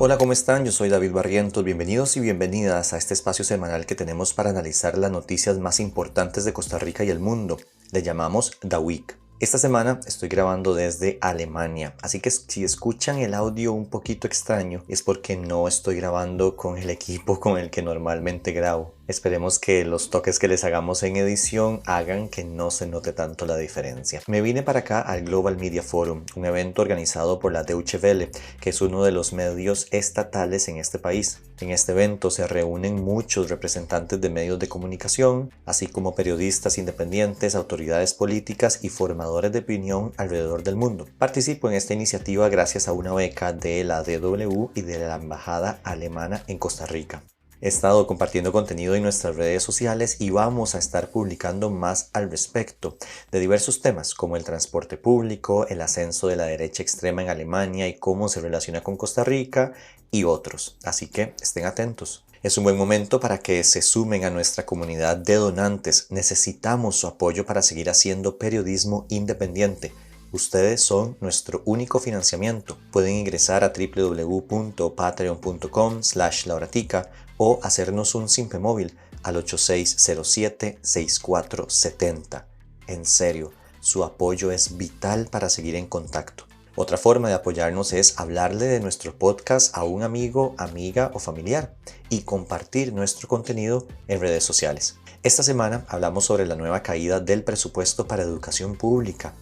Hola, ¿cómo están? Yo soy David Barrientos. Bienvenidos y bienvenidas a este espacio semanal que tenemos para analizar las noticias más importantes de Costa Rica y el mundo. Le llamamos The Week. Esta semana estoy grabando desde Alemania, así que si escuchan el audio un poquito extraño es porque no estoy grabando con el equipo con el que normalmente grabo. Esperemos que los toques que les hagamos en edición hagan que no se note tanto la diferencia. Me vine para acá al Global Media Forum, un evento organizado por la Deutsche Welle, que es uno de los medios estatales en este país. En este evento se reúnen muchos representantes de medios de comunicación, así como periodistas independientes, autoridades políticas y formadores de opinión alrededor del mundo. Participo en esta iniciativa gracias a una beca de la DW y de la Embajada Alemana en Costa Rica. He estado compartiendo contenido en nuestras redes sociales y vamos a estar publicando más al respecto de diversos temas como el transporte público, el ascenso de la derecha extrema en Alemania y cómo se relaciona con Costa Rica y otros. Así que estén atentos. Es un buen momento para que se sumen a nuestra comunidad de donantes. Necesitamos su apoyo para seguir haciendo periodismo independiente. Ustedes son nuestro único financiamiento. Pueden ingresar a www.patreon.com/lauratica o hacernos un simple móvil al 8607-6470. En serio, su apoyo es vital para seguir en contacto. Otra forma de apoyarnos es hablarle de nuestro podcast a un amigo, amiga o familiar y compartir nuestro contenido en redes sociales. Esta semana hablamos sobre la nueva caída del presupuesto para educación pública.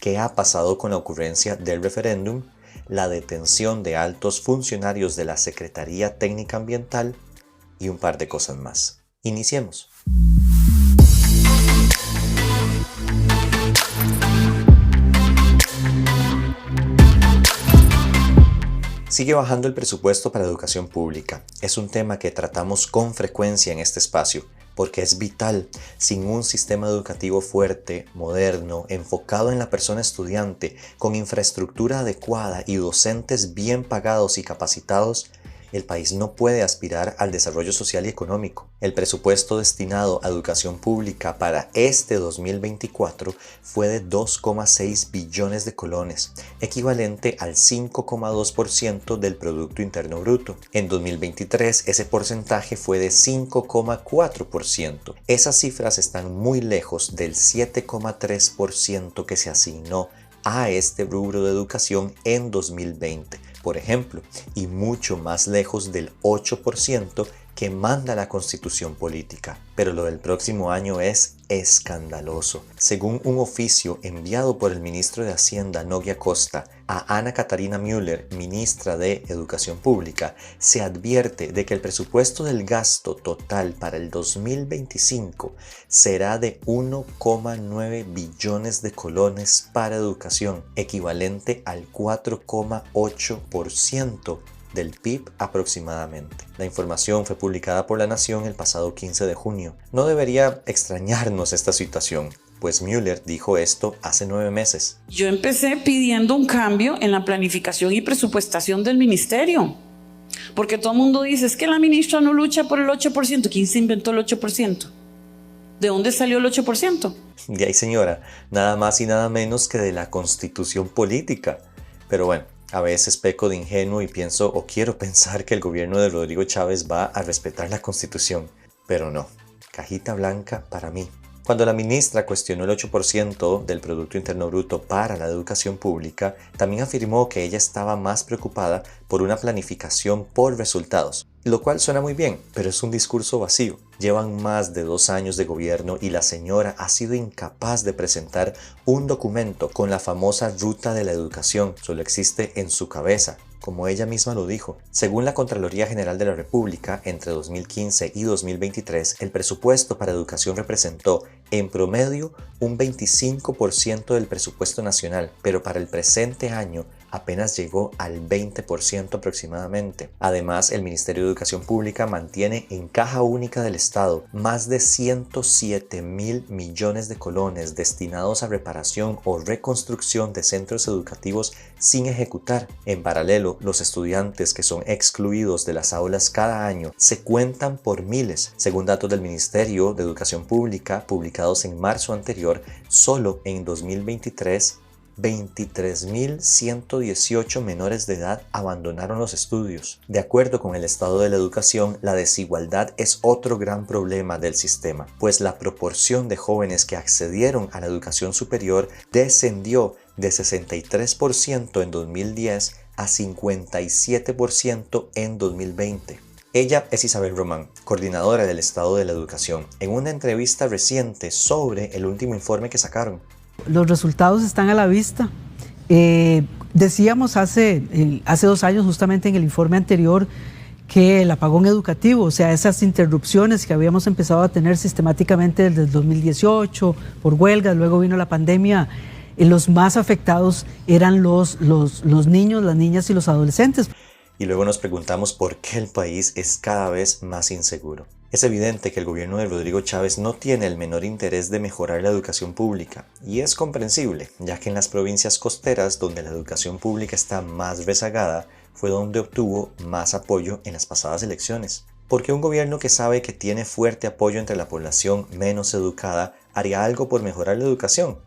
¿Qué ha pasado con la ocurrencia del referéndum? La detención de altos funcionarios de la Secretaría Técnica Ambiental y un par de cosas más. Iniciemos. Sigue bajando el presupuesto para educación pública. Es un tema que tratamos con frecuencia en este espacio, porque es vital. Sin un sistema educativo fuerte, moderno, enfocado en la persona estudiante, con infraestructura adecuada y docentes bien pagados y capacitados, el país no puede aspirar al desarrollo social y económico. El presupuesto destinado a educación pública para este 2024 fue de 2,6 billones de colones, equivalente al 5,2% del Producto Interno Bruto. En 2023 ese porcentaje fue de 5,4%. Esas cifras están muy lejos del 7,3% que se asignó a este rubro de educación en 2020. Por ejemplo, y mucho más lejos del 8% que manda la Constitución política. Pero lo del próximo año es escandaloso. Según un oficio enviado por el ministro de Hacienda, Nogui Acosta, a Ana Catarina Müller, ministra de Educación Pública, se advierte de que el presupuesto del gasto total para el 2025 será de 1,9 billones de colones para educación, equivalente al 4,8% del PIB aproximadamente. La información fue publicada por La Nación el pasado 15 de junio. No debería extrañarnos esta situación, pues Müller dijo esto hace 9 meses. Yo empecé pidiendo un cambio en la planificación y presupuestación del ministerio, porque todo el mundo dice, es que la ministra no lucha por el 8%. ¿Quién se inventó el 8%? ¿De dónde salió el 8%? De ahí, señora, nada más y nada menos que de la Constitución política. Pero bueno, a veces peco de ingenuo y pienso o quiero pensar que el gobierno de Rodrigo Chávez va a respetar la Constitución, pero no, cajita blanca para mí. Cuando la ministra cuestionó el 8% del Producto Interno Bruto para la educación pública, también afirmó que ella estaba más preocupada por una planificación por resultados, lo cual suena muy bien, pero es un discurso vacío. Llevan más de 2 años de gobierno y la señora ha sido incapaz de presentar un documento con la famosa ruta de la educación. Solo existe en su cabeza, como ella misma lo dijo. Según la Contraloría General de la República, entre 2015 y 2023, el presupuesto para educación representó, en promedio, un 25% del presupuesto nacional, pero para el presente año apenas llegó al 20% aproximadamente. Además, el Ministerio de Educación Pública mantiene en caja única del Estado más de 107.000 millones de colones destinados a reparación o reconstrucción de centros educativos sin ejecutar. En paralelo, los estudiantes que son excluidos de las aulas cada año se cuentan por miles. Según datos del Ministerio de Educación Pública publicados en marzo anterior, solo en 2023 23.118 menores de edad abandonaron los estudios. De acuerdo con el estado de la educación, la desigualdad es otro gran problema del sistema, pues la proporción de jóvenes que accedieron a la educación superior descendió de 63% en 2010 a 57% en 2020. Ella es Isabel Román, coordinadora del Estado de la Educación, en una entrevista reciente sobre el último informe que sacaron. Los resultados están a la vista. Decíamos hace 2 años, justamente en el informe anterior, que el apagón educativo, o sea, esas interrupciones que habíamos empezado a tener sistemáticamente desde el 2018 por huelgas, luego vino la pandemia, los más afectados eran los niños, las niñas y los adolescentes. Y luego nos preguntamos por qué el país es cada vez más inseguro. Es evidente que el gobierno de Rodrigo Chávez no tiene el menor interés de mejorar la educación pública, y es comprensible, ya que en las provincias costeras donde la educación pública está más rezagada, fue donde obtuvo más apoyo en las pasadas elecciones. Porque un gobierno que sabe que tiene fuerte apoyo entre la población menos educada haría algo por mejorar la educación.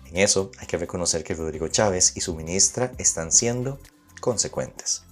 En eso hay que reconocer que Rodrigo Chávez y su ministra están siendo consecuentes.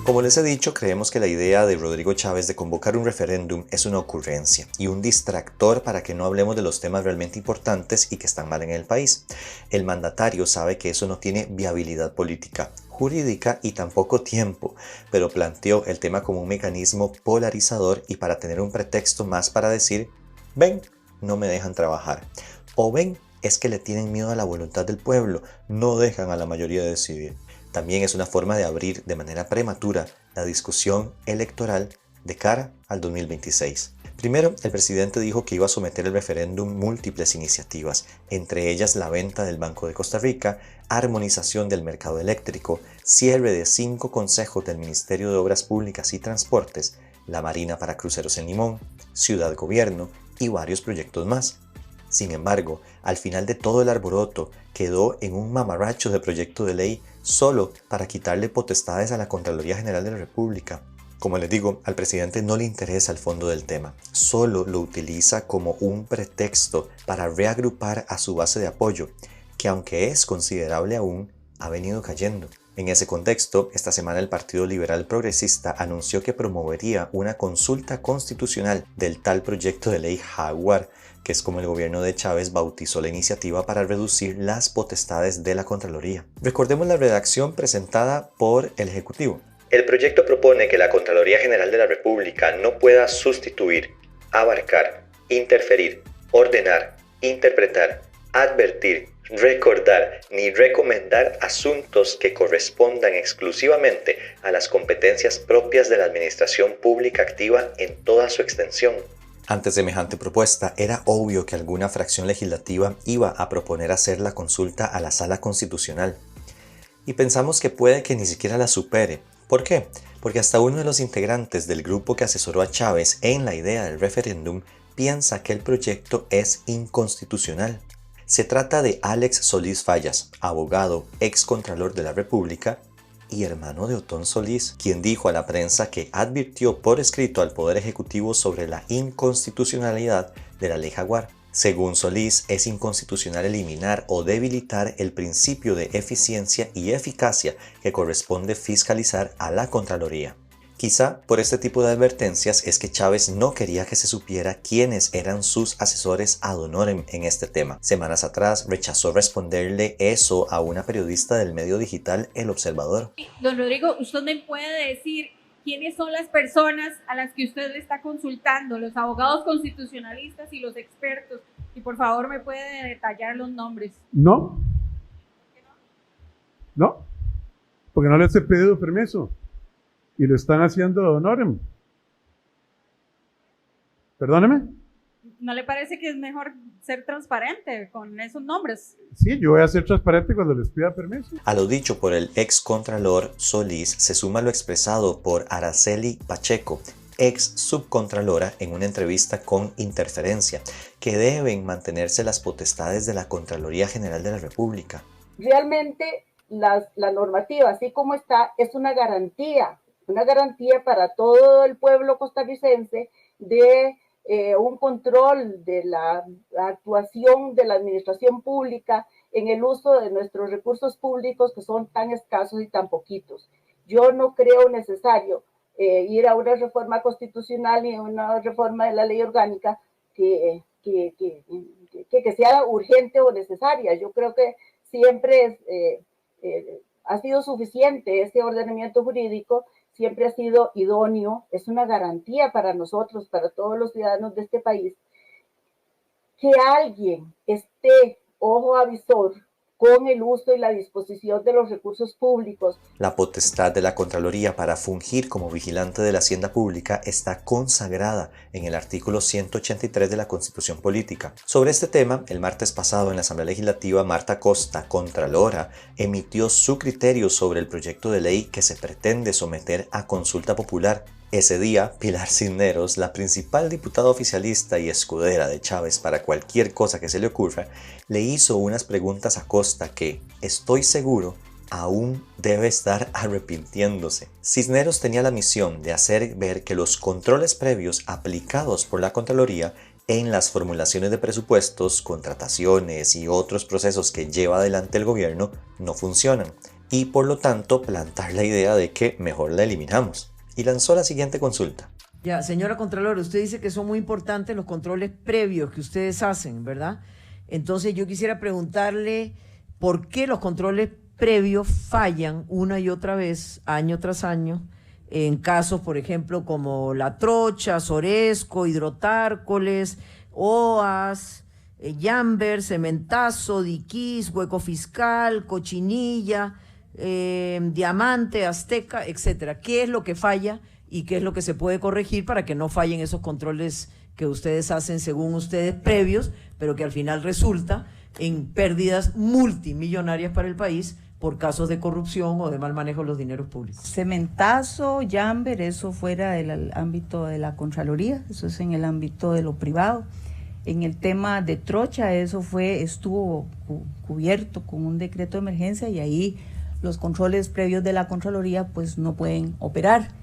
Como les he dicho, creemos que la idea de Rodrigo Chávez de convocar un referéndum es una ocurrencia y un distractor para que no hablemos de los temas realmente importantes y que están mal en el país. El mandatario sabe que eso no tiene viabilidad política, jurídica y tampoco tiempo, pero planteó el tema como un mecanismo polarizador y para tener un pretexto más para decir, ven, no me dejan trabajar, o ven, es que le tienen miedo a la voluntad del pueblo, no dejan a la mayoría decidir. También es una forma de abrir de manera prematura la discusión electoral de cara al 2026. Primero, el presidente dijo que iba a someter al referéndum múltiples iniciativas, entre ellas la venta del Banco de Costa Rica, armonización del mercado eléctrico, cierre de 5 consejos del Ministerio de Obras Públicas y Transportes, la Marina para cruceros en Limón, Ciudad Gobierno y varios proyectos más. Sin embargo, al final de todo el alboroto quedó en un mamarracho de proyecto de ley solo para quitarle potestades a la Contraloría General de la República. Como les digo, al presidente no le interesa el fondo del tema, solo lo utiliza como un pretexto para reagrupar a su base de apoyo, que aunque es considerable aún, ha venido cayendo. En ese contexto, esta semana el Partido Liberal Progresista anunció que promovería una consulta constitucional del tal proyecto de ley Jaguar, que es como el gobierno de Chávez bautizó la iniciativa para reducir las potestades de la Contraloría. Recordemos la redacción presentada por el Ejecutivo. El proyecto propone que la Contraloría General de la República no pueda sustituir, abarcar, interferir, ordenar, interpretar, advertir, recordar ni recomendar asuntos que correspondan exclusivamente a las competencias propias de la administración pública activa en toda su extensión. Ante semejante propuesta, era obvio que alguna fracción legislativa iba a proponer hacer la consulta a la Sala Constitucional. Y pensamos que puede que ni siquiera la supere. ¿Por qué? Porque hasta uno de los integrantes del grupo que asesoró a Chávez en la idea del referéndum piensa que el proyecto es inconstitucional. Se trata de Alex Solís Fallas, abogado, excontralor de la República y hermano de Otón Solís, quien dijo a la prensa que advirtió por escrito al Poder Ejecutivo sobre la inconstitucionalidad de la Ley Jaguar. Según Solís, es inconstitucional eliminar o debilitar el principio de eficiencia y eficacia que corresponde fiscalizar a la Contraloría. Quizá por este tipo de advertencias es que Chávez no quería que se supiera quiénes eran sus asesores ad honorem en este tema. Semanas atrás rechazó responderle eso a una periodista del medio digital El Observador. Don Rodrigo, ¿usted me puede decir quiénes son las personas a las que usted le está consultando, los abogados constitucionalistas y los expertos? Y por favor me puede detallar los nombres. No, porque no les he pedido permiso. Y lo están haciendo ad honorem. Perdóneme. ¿No le parece que es mejor ser transparente con esos nombres? Sí, yo voy a ser transparente cuando les pida permiso. A lo dicho por el ex contralor Solís se suma lo expresado por Araceli Pacheco, ex subcontralora, en una entrevista con Interferencia, que deben mantenerse las potestades de la Contraloría General de la República. Realmente la normativa, así como está, es una garantía una garantía para todo el pueblo costarricense de un control de la actuación de la administración pública en el uso de nuestros recursos públicos que son tan escasos y tan poquitos. Yo no creo necesario ir a una reforma constitucional y a una reforma de la ley orgánica que sea urgente o necesaria. Yo creo que siempre ha sido suficiente ese ordenamiento jurídico, siempre ha sido idóneo, es una garantía para nosotros, para todos los ciudadanos de este país, que alguien esté ojo avisor con el uso y la disposición de los recursos públicos. La potestad de la Contraloría para fungir como vigilante de la hacienda pública está consagrada en el artículo 183 de la Constitución Política. Sobre este tema, el martes pasado en la Asamblea Legislativa, Marta Costa, Contralora, emitió su criterio sobre el proyecto de ley que se pretende someter a consulta popular. Ese día, Pilar Cisneros, la principal diputada oficialista y escudera de Chávez para cualquier cosa que se le ocurra, le hizo unas preguntas a Costa que, estoy seguro, aún debe estar arrepintiéndose. Cisneros tenía la misión de hacer ver que los controles previos aplicados por la Contraloría en las formulaciones de presupuestos, contrataciones y otros procesos que lleva adelante el gobierno no funcionan, y por lo tanto plantar la idea de que mejor la eliminamos. Y lanzó la siguiente consulta. Ya, señora Contralora, usted dice que son muy importantes los controles previos que ustedes hacen, ¿verdad? Entonces yo quisiera preguntarle por qué los controles previos fallan una y otra vez, año tras año, en casos, por ejemplo, como La Trocha, Soresco, Hidrotárcoles, OAS, Yamber, Cementazo, Diquís, Hueco Fiscal, Cochinilla, Diamante, Azteca, etcétera. ¿Qué es lo que falla y qué es lo que se puede corregir para que no fallen esos controles que ustedes hacen según ustedes previos, pero que al final resulta en pérdidas multimillonarias para el país por casos de corrupción o de mal manejo de los dineros públicos? Cementazo, Yamber, eso fuera del ámbito de la Contraloría, eso es en el ámbito de lo privado. En el tema de Trocha, eso estuvo cubierto con un decreto de emergencia y ahí los controles previos de la Contraloría pues no pueden operar.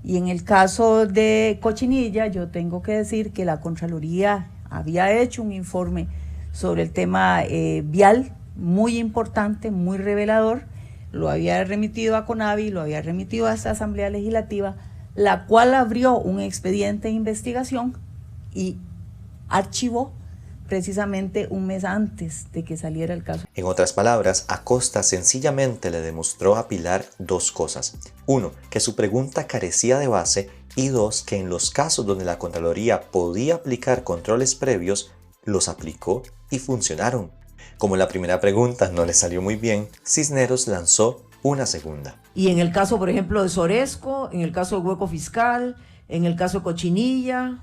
Y en el caso de Cochinilla, yo tengo que decir que la Contraloría había hecho un informe sobre el tema vial, muy importante, muy revelador, lo había remitido a CONAVI, lo había remitido a esta Asamblea Legislativa, la cual abrió un expediente de investigación y archivó precisamente un mes antes de que saliera el caso. En otras palabras, Acosta sencillamente le demostró a Pilar dos cosas. Uno, que su pregunta carecía de base, y dos, que en los casos donde la Contraloría podía aplicar controles previos, los aplicó y funcionaron. Como la primera pregunta no le salió muy bien, Cisneros lanzó una segunda. Y en el caso, por ejemplo, de Soresco, en el caso de Hueco Fiscal, en el caso de Cochinilla.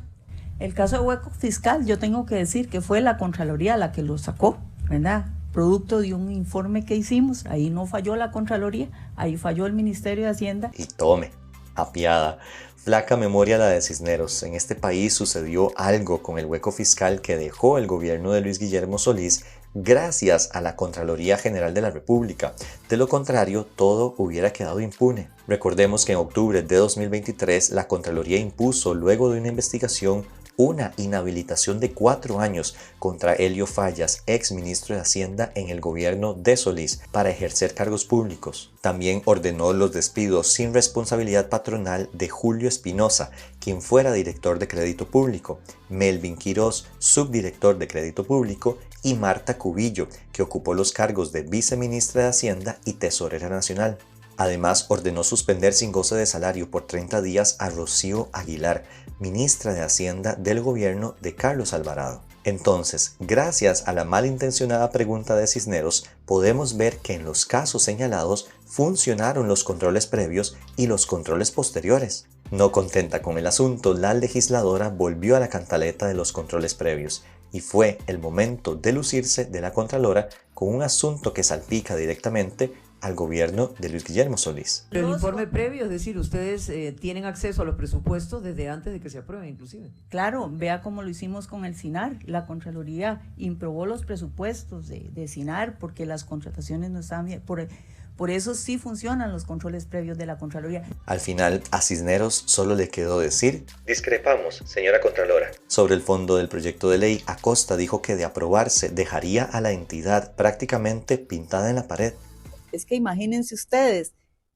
El caso de Hueco Fiscal, yo tengo que decir que fue la Contraloría la que lo sacó, ¿verdad? Producto de un informe que hicimos, ahí no falló la Contraloría, ahí falló el Ministerio de Hacienda. Y tome, apiada. Flaca memoria la de Cisneros. En este país sucedió algo con el hueco fiscal que dejó el gobierno de Luis Guillermo Solís gracias a la Contraloría General de la República. De lo contrario, todo hubiera quedado impune. Recordemos que en octubre de 2023 la Contraloría impuso, luego de una investigación, una inhabilitación de 4 años contra Helio Fallas, ex ministro de Hacienda en el gobierno de Solís, para ejercer cargos públicos. También ordenó los despidos sin responsabilidad patronal de Julio Espinosa, quien fuera director de Crédito Público, Melvin Quirós, subdirector de Crédito Público, y Marta Cubillo, que ocupó los cargos de viceministra de Hacienda y tesorera nacional. Además, ordenó suspender sin goce de salario por 30 días a Rocío Aguilar, ministra de Hacienda del gobierno de Carlos Alvarado. Entonces, gracias a la malintencionada pregunta de Cisneros, podemos ver que en los casos señalados funcionaron los controles previos y los controles posteriores. No contenta con el asunto, la legisladora volvió a la cantaleta de los controles previos, y fue el momento de lucirse de la Contralora con un asunto que salpica directamente al gobierno de Luis Guillermo Solís. Pero el informe previo, es decir, ustedes tienen acceso a los presupuestos desde antes de que se aprueben, inclusive. Claro, vea cómo lo hicimos con el SINAR. La Contraloría improbó los presupuestos de SINAR porque las contrataciones no estaban bien. Por eso sí funcionan los controles previos de la Contraloría. Al final, a Cisneros solo le quedó decir: discrepamos, señora Contralora. Sobre el fondo del proyecto de ley, Acosta dijo que de aprobarse dejaría a la entidad prácticamente pintada en la pared. Es que imagínense ustedes,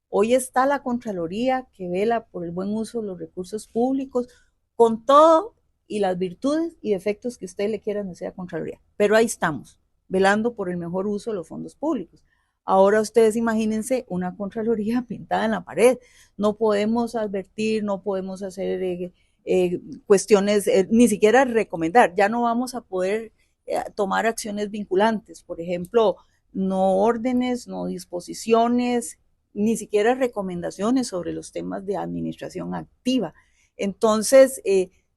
hoy está la Contraloría que vela por el buen uso de los recursos públicos, con todo y las virtudes y defectos que usted le quieran decir a Contraloría. Pero ahí estamos, velando por el mejor uso de los fondos públicos. Ahora ustedes imagínense una Contraloría pintada en la pared. No podemos advertir, no podemos hacer cuestiones, ni siquiera recomendar. Ya no vamos a poder tomar acciones vinculantes. Por ejemplo, no órdenes, no disposiciones, ni siquiera recomendaciones sobre los temas de administración activa. Entonces,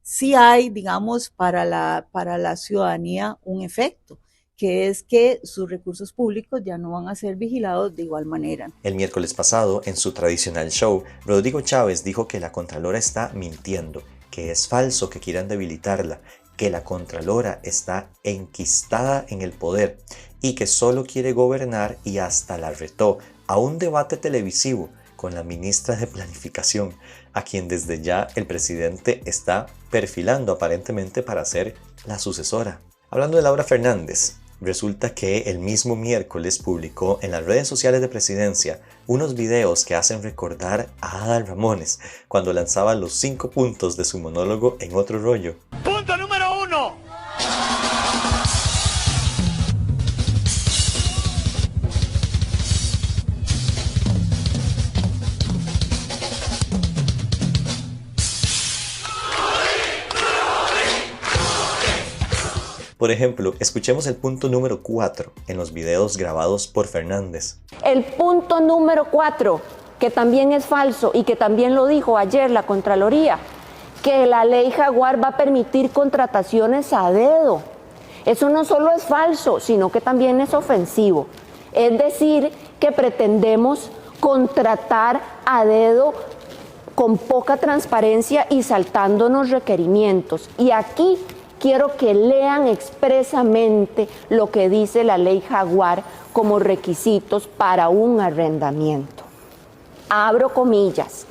sí hay, digamos, para la ciudadanía un efecto, que es que sus recursos públicos ya no van a ser vigilados de igual manera. El miércoles pasado, en su tradicional show, Rodrigo Chávez dijo que la Contralora está mintiendo, que es falso que quieran debilitarla, que la Contralora está enquistada en el poder y que solo quiere gobernar, y hasta la retó a un debate televisivo con la ministra de Planificación, a quien desde ya el presidente está perfilando aparentemente para ser la sucesora. Hablando de Laura Fernández, resulta que el mismo miércoles publicó en las redes sociales de Presidencia unos videos que hacen recordar a Adal Ramones cuando lanzaba los 5 puntos de su monólogo En Otro Rollo. ¡Punto número 1! Por ejemplo, escuchemos el punto número 4 en los videos grabados por Fernández. El punto número 4, que también es falso y que también lo dijo ayer la Contraloría, que la ley Jaguar va a permitir contrataciones a dedo. Eso no solo es falso, sino que también es ofensivo. Es decir, que pretendemos contratar a dedo con poca transparencia y saltándonos requerimientos. Y aquí quiero que lean expresamente lo que dice la ley Jaguar como requisitos para un arrendamiento. Abro comillas.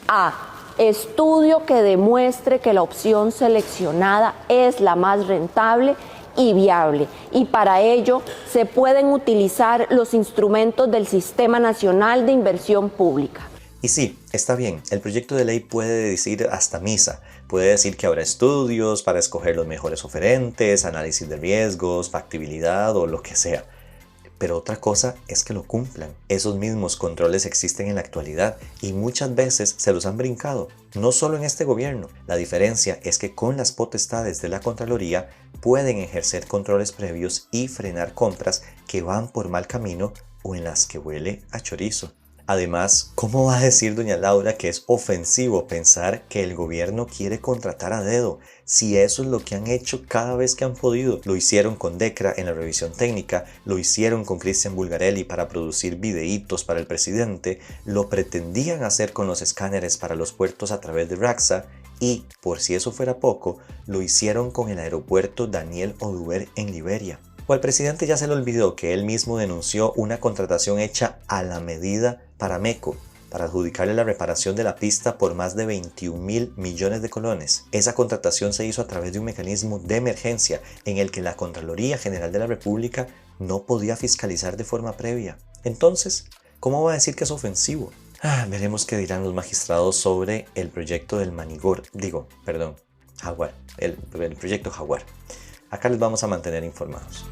A. Estudio que demuestre que la opción seleccionada es la más rentable y viable, y para ello se pueden utilizar los instrumentos del Sistema Nacional de Inversión Pública. Y sí, está bien, el proyecto de ley puede decir hasta misa, puede decir que habrá estudios para escoger los mejores oferentes, análisis de riesgos, factibilidad o lo que sea. Pero otra cosa es que lo cumplan. Esos mismos controles existen en la actualidad y muchas veces se los han brincado, no solo en este gobierno. La diferencia es que con las potestades de la Contraloría pueden ejercer controles previos y frenar compras que van por mal camino o en las que huele a chorizo. Además, ¿cómo va a decir doña Laura que es ofensivo pensar que el gobierno quiere contratar a dedo? Si eso es lo que han hecho cada vez que han podido. Lo hicieron con DECRA en la revisión técnica, lo hicieron con Cristian Bulgarelli para producir videitos para el presidente, lo pretendían hacer con los escáneres para los puertos a través de Raxa y, por si eso fuera poco, lo hicieron con el aeropuerto Daniel Oduber en Liberia. O al presidente ya se le olvidó que él mismo denunció una contratación hecha a la medida para MECO, para adjudicarle la reparación de la pista por más de 21.000 millones de colones. Esa contratación se hizo a través de un mecanismo de emergencia en el que la Contraloría General de la República no podía fiscalizar de forma previa. Entonces, ¿cómo va a decir que es ofensivo? Veremos qué dirán los magistrados sobre el proyecto del Jaguar, el proyecto Jaguar. Acá les vamos a mantener informados.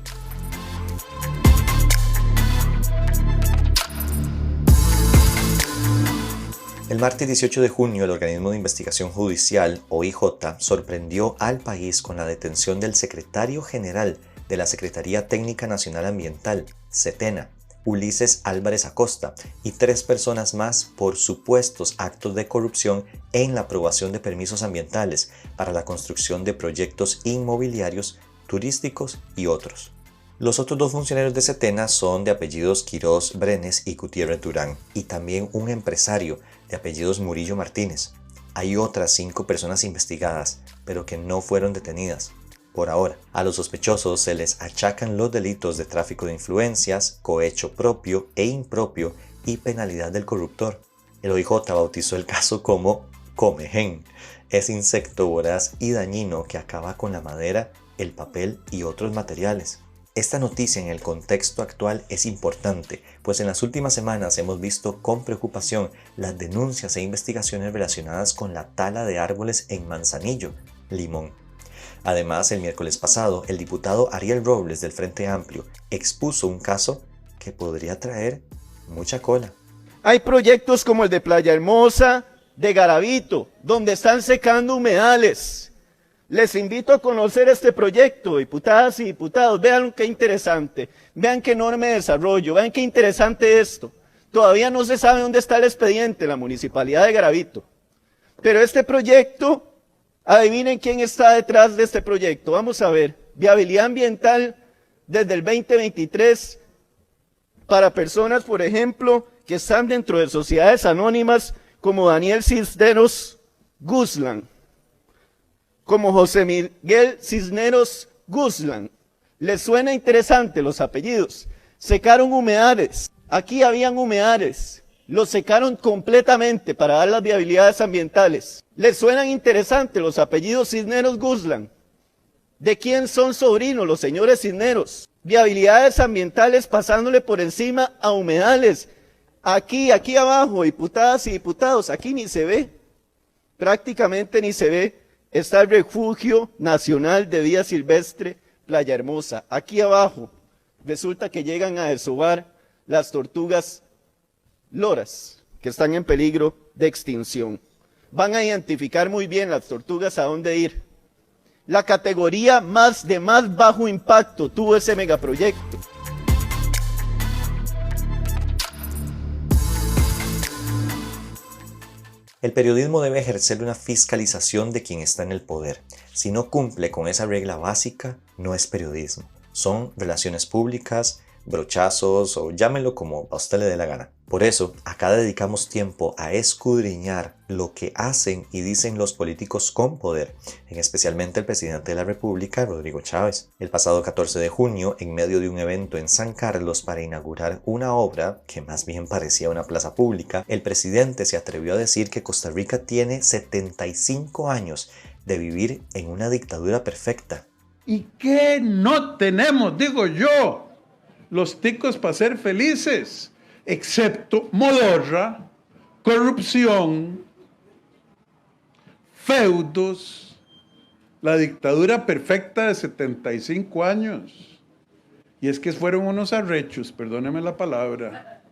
El martes 18 de junio, el Organismo de Investigación Judicial, OIJ, sorprendió al país con la detención del secretario general de la Secretaría Técnica Nacional Ambiental, SETENA, Ulises Álvarez Acosta, y 3 personas más por supuestos actos de corrupción en la aprobación de permisos ambientales para la construcción de proyectos inmobiliarios, turísticos y otros. Los otros 2 funcionarios de SETENA son de apellidos Quirós Brenes y Gutiérrez Durán, y también un empresario de apellidos Murillo Martínez. Hay otras 5 personas investigadas, pero que no fueron detenidas. por ahora. A los sospechosos se les achacan los delitos de tráfico de influencias, cohecho propio e impropio y penalidad del corruptor. El OIJ bautizó el caso como comején. Es insecto voraz y dañino que acaba con la madera, el papel y otros materiales. Esta noticia en el contexto actual es importante, pues en las últimas semanas hemos visto con preocupación las denuncias e investigaciones relacionadas con la tala de árboles en Manzanillo, Limón. Además, el miércoles pasado, el diputado Ariel Robles del Frente Amplio expuso un caso que podría traer mucha cola. Hay proyectos como el de Playa Hermosa, de Garavito, donde están secando humedales. Les invito a conocer este proyecto, diputadas y diputados. Vean qué interesante, vean qué enorme desarrollo, vean qué interesante esto. Todavía no se sabe dónde está el expediente en la Municipalidad de Garavito. Pero este proyecto, adivinen quién está detrás de este proyecto. Vamos a ver, viabilidad ambiental desde el 2023 para personas, por ejemplo, que están dentro de sociedades anónimas como Daniel Cisneros Guzlán, como José Miguel Cisneros Guzlán. ¿Les suena interesante los apellidos? Secaron humedales. Aquí habían humedales. Los secaron completamente para dar las viabilidades ambientales. ¿Les suenan interesantes los apellidos Cisneros Guzlán? ¿De quién son sobrinos los señores Cisneros? Viabilidades ambientales pasándole por encima a humedales. Aquí abajo, diputadas y diputados, aquí ni se ve. Prácticamente ni se ve. Está el Refugio Nacional de Vida Silvestre Playa Hermosa. Aquí abajo resulta que llegan a desovar las tortugas loras que están en peligro de extinción. Van a identificar muy bien las tortugas a dónde ir. La categoría de más bajo impacto tuvo ese megaproyecto. El periodismo debe ejercer una fiscalización de quien está en el poder. Si no cumple con esa regla básica, no es periodismo. Son relaciones públicas, brochazos o llámenlo como a usted le dé la gana. Por eso, acá dedicamos tiempo a escudriñar lo que hacen y dicen los políticos con poder, especialmente el presidente de la República, Rodrigo Chávez. El pasado 14 de junio, en medio de un evento en San Carlos para inaugurar una obra que más bien parecía una plaza pública, el presidente se atrevió a decir que Costa Rica tiene 75 años de vivir en una dictadura perfecta. ¿Y qué no tenemos, digo yo, los ticos para ser felices? Excepto modorra, corrupción, feudos, la dictadura perfecta de 75 años. Y es que fueron unos arrechos, perdóneme la palabra.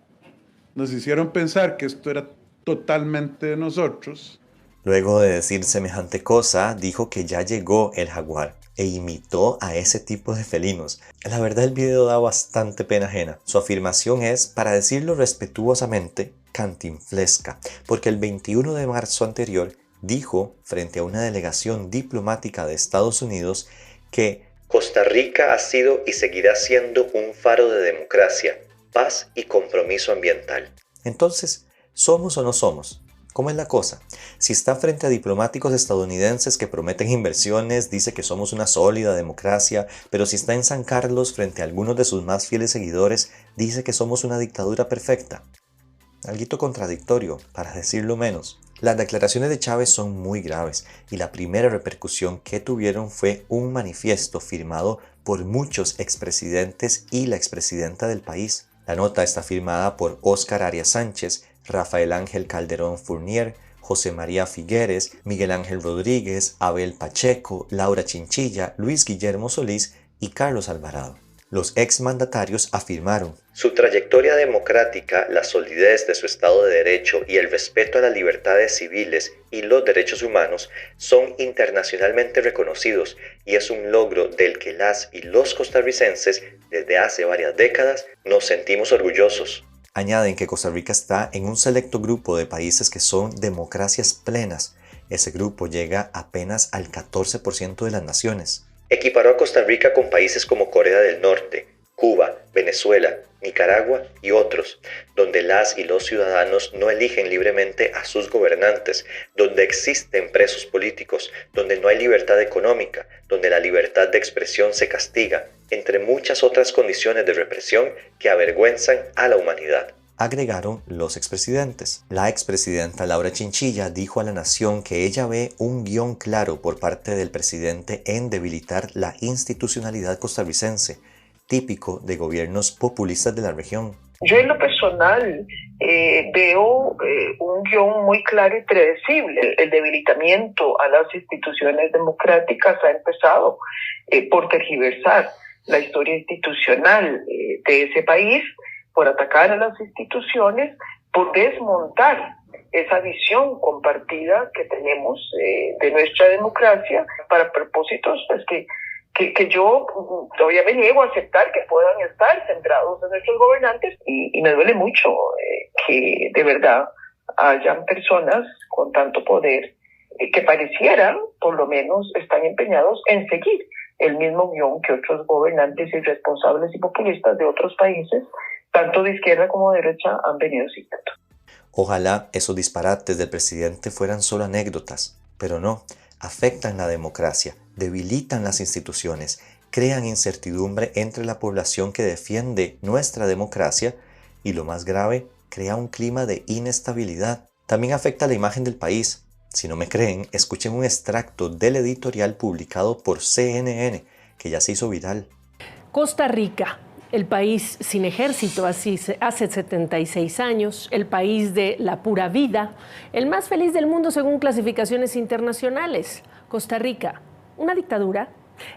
Nos hicieron pensar que esto era totalmente de nosotros. Luego de decir semejante cosa, dijo que ya llegó el jaguar e imitó a ese tipo de felinos. La verdad, el video da bastante pena ajena. Su afirmación es, para decirlo respetuosamente, cantinflesca, porque el 21 de marzo anterior dijo, frente a una delegación diplomática de Estados Unidos, que Costa Rica ha sido y seguirá siendo un faro de democracia, paz y compromiso ambiental. Entonces, ¿somos o no somos? ¿Cómo es la cosa? Si está frente a diplomáticos estadounidenses que prometen inversiones, dice que somos una sólida democracia, pero si está en San Carlos frente a algunos de sus más fieles seguidores, dice que somos una dictadura perfecta. Alguito contradictorio, para decirlo menos. Las declaraciones de Chávez son muy graves y la primera repercusión que tuvieron fue un manifiesto firmado por muchos expresidentes y la expresidenta del país. La nota está firmada por Óscar Arias Sánchez, Rafael Ángel Calderón Fournier, José María Figueres, Miguel Ángel Rodríguez, Abel Pacheco, Laura Chinchilla, Luis Guillermo Solís y Carlos Alvarado. Los exmandatarios afirmaron: su trayectoria democrática, la solidez de su Estado de Derecho y el respeto a las libertades civiles y los derechos humanos son internacionalmente reconocidos y es un logro del que las y los costarricenses desde hace varias décadas nos sentimos orgullosos. Añaden que Costa Rica está en un selecto grupo de países que son democracias plenas. Ese grupo llega apenas al 14% de las naciones. Equiparó a Costa Rica con países como Corea del Norte, Cuba, Venezuela, Nicaragua y otros, donde las y los ciudadanos no eligen libremente a sus gobernantes, donde existen presos políticos, donde no hay libertad económica, donde la libertad de expresión se castiga, entre muchas otras condiciones de represión que avergüenzan a la humanidad. Agregaron los expresidentes. La expresidenta Laura Chinchilla dijo a La Nación que ella ve un guión claro por parte del presidente en debilitar la institucionalidad costarricense, típico de gobiernos populistas de la región. Yo en lo personal veo un guión muy claro y predecible. El debilitamiento a las instituciones democráticas ha empezado por tergiversar la historia institucional de ese país, por atacar a las instituciones, por desmontar esa visión compartida que tenemos de nuestra democracia para propósitos pues, que yo todavía me niego a aceptar que puedan estar centrados en nuestros gobernantes y me duele mucho que de verdad hayan personas con tanto poder que parecieran, por lo menos, están empeñados en seguir el mismo guión que otros gobernantes irresponsables y populistas de otros países, tanto de izquierda como de derecha, han venido siguiendo. Ojalá esos disparates del presidente fueran solo anécdotas, pero no, afectan la democracia, debilitan las instituciones, crean incertidumbre entre la población que defiende nuestra democracia y, lo más grave, crea un clima de inestabilidad. También afecta la imagen del país. Si no me creen, escuchen un extracto del editorial publicado por CNN, que ya se hizo viral. Costa Rica, el país sin ejército hace 76 años, el país de la pura vida, el más feliz del mundo según clasificaciones internacionales. Costa Rica, ¿una dictadura?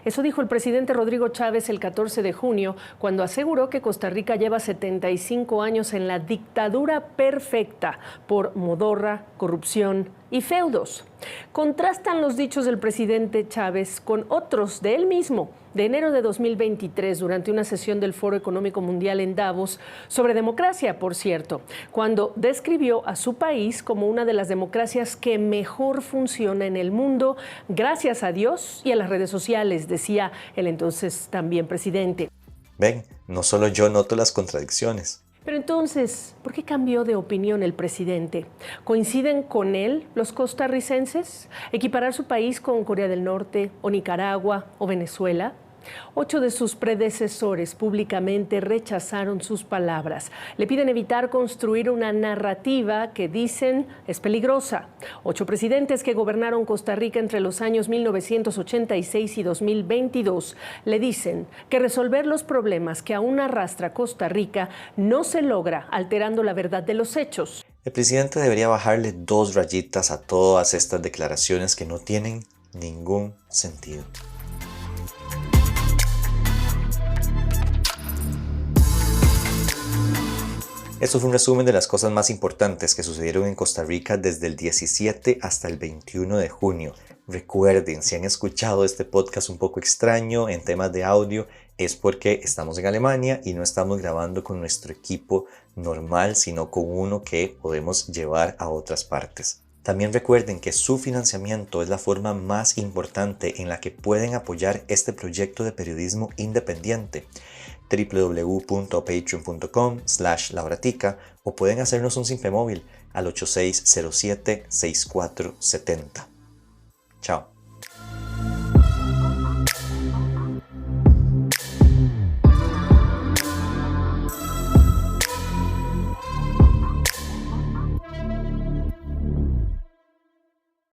Eso dijo el presidente Rodrigo Chávez el 14 de junio, cuando aseguró que Costa Rica lleva 75 años en la dictadura perfecta por modorra, corrupción y feudos. Contrastan los dichos del presidente Chávez con otros de él mismo, de enero de 2023, durante una sesión del Foro Económico Mundial en Davos, sobre democracia, por cierto, cuando describió a su país como una de las democracias que mejor funciona en el mundo, gracias a Dios y a las redes sociales, decía el entonces también presidente. Ven, no solo yo noto las contradicciones. Pero entonces, ¿por qué cambió de opinión el presidente? ¿Coinciden con él los costarricenses? ¿Equiparar su país con Corea del Norte o Nicaragua o Venezuela? 8 de sus predecesores públicamente rechazaron sus palabras. Le piden evitar construir una narrativa que dicen es peligrosa. 8 presidentes que gobernaron Costa Rica entre los años 1986 y 2022 le dicen que resolver los problemas que aún arrastra Costa Rica no se logra alterando la verdad de los hechos. El presidente debería bajarle 2 rayitas a todas estas declaraciones que no tienen ningún sentido. Esto fue un resumen de las cosas más importantes que sucedieron en Costa Rica desde el 17 hasta el 21 de junio. Recuerden, si han escuchado este podcast un poco extraño en temas de audio, es porque estamos en Alemania y no estamos grabando con nuestro equipo normal, sino con uno que podemos llevar a otras partes. También recuerden que su financiamiento es la forma más importante en la que pueden apoyar este proyecto de periodismo independiente. www.patreon.com/lauratica o pueden hacernos un simple móvil al 8607-6470. Chao.